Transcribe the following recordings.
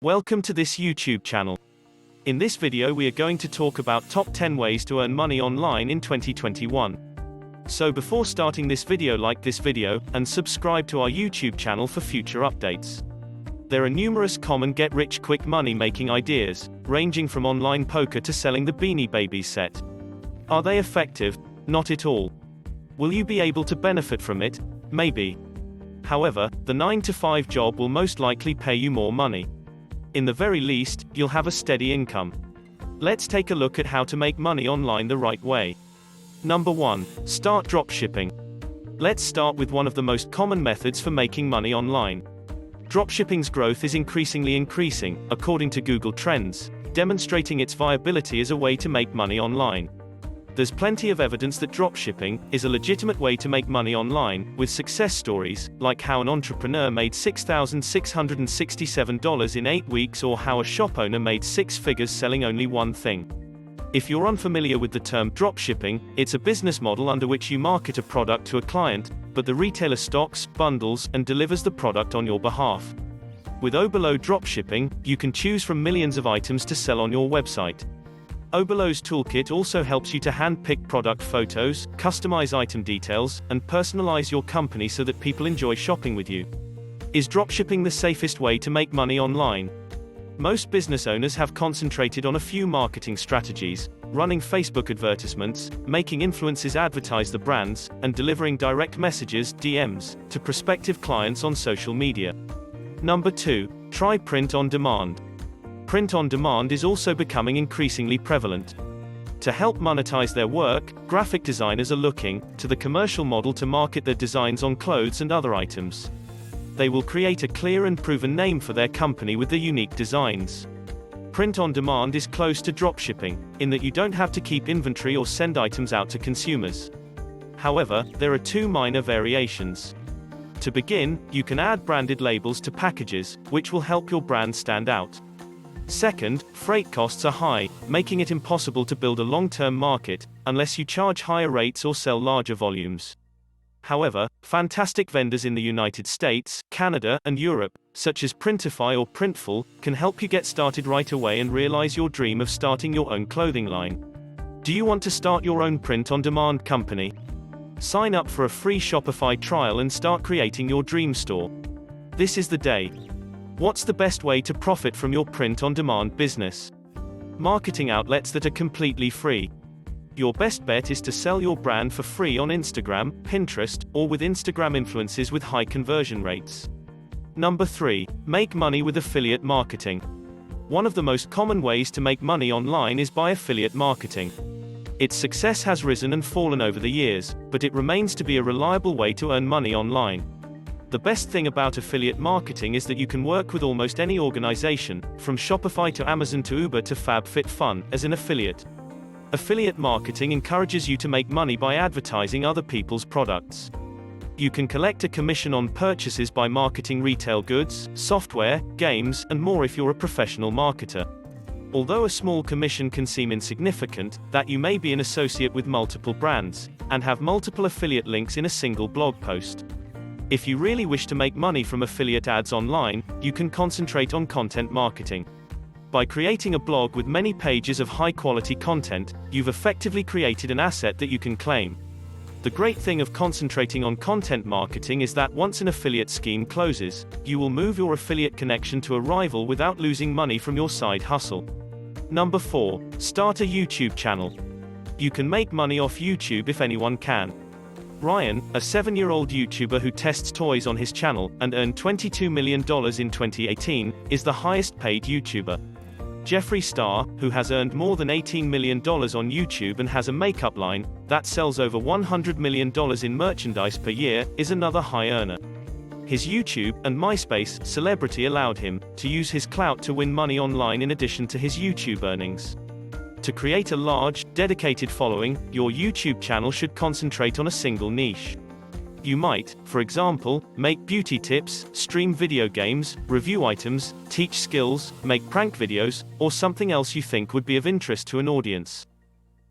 Welcome to this YouTube channel. In this video we are going to talk about top 10 ways to earn money online in 2021. So before starting this video, like this video, and subscribe to our YouTube channel for future updates. There are numerous common get-rich-quick money-making ideas, ranging from online poker to selling the Beanie Babies set. Are they effective? Not at all. Will you be able to benefit from it? Maybe. However, the 9-to-5 job will most likely pay you more money. In the very least, you'll have a steady income. Let's take a look at how to make money online the right way. Number 1. Start dropshipping. Let's start with one of the most common methods for making money online. Dropshipping's growth is increasing, according to Google Trends, demonstrating its viability as a way to make money online. There's plenty of evidence that dropshipping is a legitimate way to make money online, with success stories, like how an entrepreneur made $6,667 in 8 weeks, or how a shop owner made 6 figures selling only one thing. If you're unfamiliar with the term dropshipping, it's a business model under which you market a product to a client, but the retailer stocks, bundles, and delivers the product on your behalf. With Oberlo dropshipping, you can choose from millions of items to sell on your website. Oberlo's toolkit also helps you to hand-pick product photos, customize item details, and personalize your company so that people enjoy shopping with you. Is dropshipping the safest way to make money online? Most business owners have concentrated on a few marketing strategies: running Facebook advertisements, making influencers advertise the brands, and delivering direct messages (DMs) to prospective clients on social media. Number 2. Try print on demand. Print on demand is also becoming increasingly prevalent. To help monetize their work, graphic designers are looking to the commercial model to market their designs on clothes and other items. They will create a clear and proven name for their company with their unique designs. Print on demand is close to dropshipping, in that you don't have to keep inventory or send items out to consumers. However, there are 2 minor variations. To begin, you can add branded labels to packages, which will help your brand stand out. Second, freight costs are high, making it impossible to build a long-term market, unless you charge higher rates or sell larger volumes. However, fantastic vendors in the United States, Canada, and Europe, such as Printify or Printful, can help you get started right away and realize your dream of starting your own clothing line. Do you want to start your own print-on-demand company? Sign up for a free Shopify trial and start creating your dream store. This is the day. What's the best way to profit from your print-on-demand business? Marketing outlets that are completely free. Your best bet is to sell your brand for free on Instagram, Pinterest, or with Instagram influencers with high conversion rates. Number 3. Make money with affiliate marketing. One of the most common ways to make money online is by affiliate marketing. Its success has risen and fallen over the years, but it remains to be a reliable way to earn money online. The best thing about affiliate marketing is that you can work with almost any organization, from Shopify to Amazon to Uber to FabFitFun, as an affiliate. Affiliate marketing encourages you to make money by advertising other people's products. You can collect a commission on purchases by marketing retail goods, software, games, and more if you're a professional marketer. Although a small commission can seem insignificant, that you may be an associate with multiple brands, and have multiple affiliate links in a single blog post. If you really wish to make money from affiliate ads online, you can concentrate on content marketing. By creating a blog with many pages of high-quality content, you've effectively created an asset that you can claim. The great thing of concentrating on content marketing is that once an affiliate scheme closes, you will move your affiliate connection to a rival without losing money from your side hustle. Number 4. Start a YouTube channel. You can make money off YouTube if anyone can. Ryan, a 7-year-old YouTuber who tests toys on his channel, and earned $22 million in 2018, is the highest-paid YouTuber. Jeffree Star, who has earned more than $18 million on YouTube and has a makeup line that sells over $100 million in merchandise per year, is another high earner. His YouTube and MySpace celebrity allowed him to use his clout to win money online in addition to his YouTube earnings. To create a large, dedicated following, your YouTube channel should concentrate on a single niche. You might, for example, make beauty tips, stream video games, review items, teach skills, make prank videos, or something else you think would be of interest to an audience.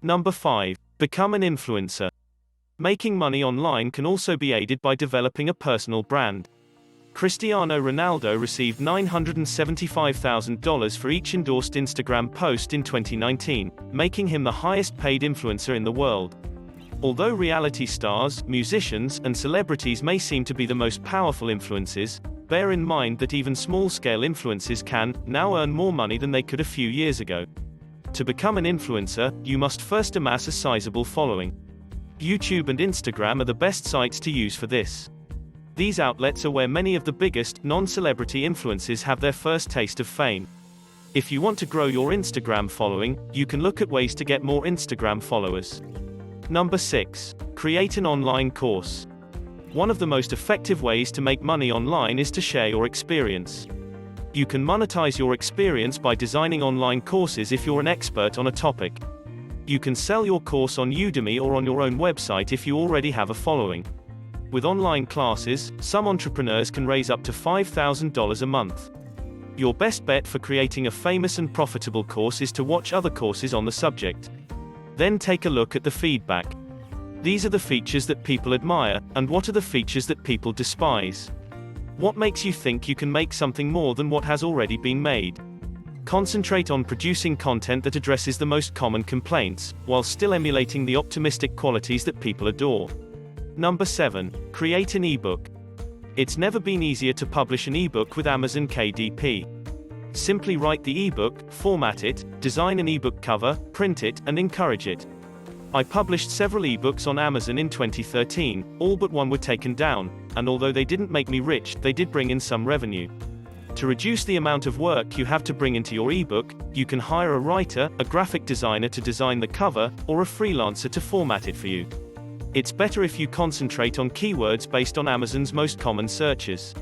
Number 5. Become an influencer. Making money online can also be aided by developing a personal brand. Cristiano Ronaldo received $975,000 for each endorsed Instagram post in 2019, making him the highest paid influencer in the world. Although reality stars, musicians, and celebrities may seem to be the most powerful influences, bear in mind that even small-scale influences can now earn more money than they could a few years ago. To become an influencer, you must first amass a sizable following. YouTube and Instagram are the best sites to use for this. These outlets are where many of the biggest, non-celebrity influencers have their first taste of fame. If you want to grow your Instagram following, you can look at ways to get more Instagram followers. Number 6. Create an online course. One of the most effective ways to make money online is to share your experience. You can monetize your experience by designing online courses if you're an expert on a topic. You can sell your course on Udemy or on your own website if you already have a following. With online classes, some entrepreneurs can raise up to $5,000 a month. Your best bet for creating a famous and profitable course is to watch other courses on the subject. Then take a look at the feedback. These are the features that people admire, and what are the features that people despise? What makes you think you can make something more than what has already been made? Concentrate on producing content that addresses the most common complaints, while still emulating the optimistic qualities that people adore. Number 7. Create an ebook. It's never been easier to publish an ebook with Amazon KDP. Simply write the ebook, format it, design an ebook cover, print it, and encourage it. I published several ebooks on Amazon in 2013, all but one were taken down, and although they didn't make me rich, they did bring in some revenue. To reduce the amount of work you have to bring into your ebook, you can hire a writer, a graphic designer to design the cover, or a freelancer to format it for you. It's better if you concentrate on keywords based on Amazon's most common searches.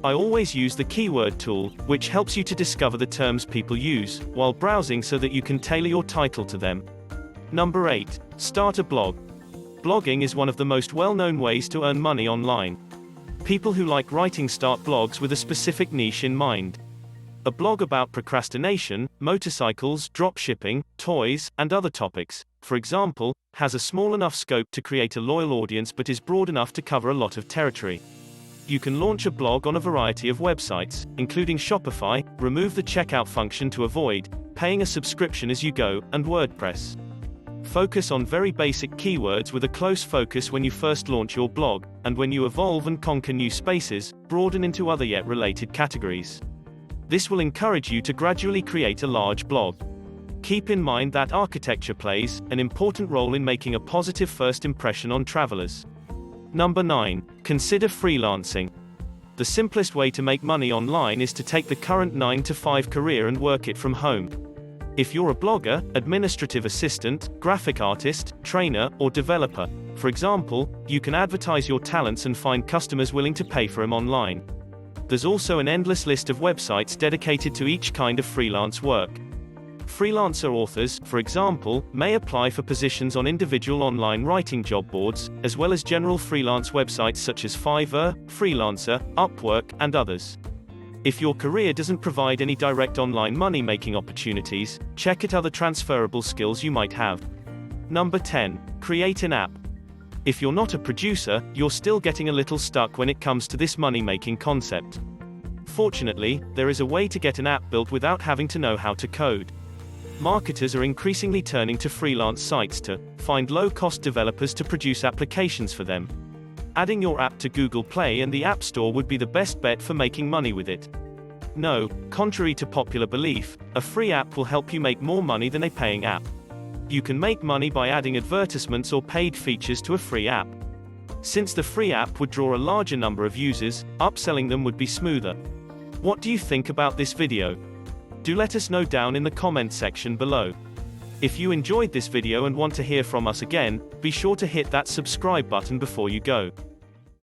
I always use the keyword tool, which helps you to discover the terms people use, while browsing so that you can tailor your title to them. Number 8. Start a blog. Blogging is one of the most well-known ways to earn money online. People who like writing start blogs with a specific niche in mind. A blog about procrastination, motorcycles, dropshipping, toys, and other topics, for example, has a small enough scope to create a loyal audience but is broad enough to cover a lot of territory. You can launch a blog on a variety of websites, including Shopify, remove the checkout function to avoid paying a subscription as you go, and WordPress. Focus on very basic keywords with a close focus when you first launch your blog, and when you evolve and conquer new spaces, broaden into other yet related categories. This will encourage you to gradually create a large blog. Keep in mind that architecture plays an important role in making a positive first impression on travelers. Number 9. Consider freelancing. The simplest way to make money online is to take the current 9-to-5 career and work it from home. If you're a blogger, administrative assistant, graphic artist, trainer, or developer, for example, you can advertise your talents and find customers willing to pay for them online. There's also an endless list of websites dedicated to each kind of freelance work. Freelancer authors, for example, may apply for positions on individual online writing job boards, as well as general freelance websites such as Fiverr, Freelancer, Upwork, and others. If your career doesn't provide any direct online money-making opportunities, check at other transferable skills you might have. Number 10. Create an app. If you're not a producer, you're still getting a little stuck when it comes to this money-making concept. Fortunately, there is a way to get an app built without having to know how to code. Marketers are increasingly turning to freelance sites to find low-cost developers to produce applications for them. Adding your app to Google Play and the App Store would be the best bet for making money with it. No, contrary to popular belief, a free app will help you make more money than a paying app. You can make money by adding advertisements or paid features to a free app. Since the free app would draw a larger number of users, upselling them would be smoother. What do you think about this video? Do let us know down in the comments section below. If you enjoyed this video and want to hear from us again, be sure to hit that subscribe button before you go.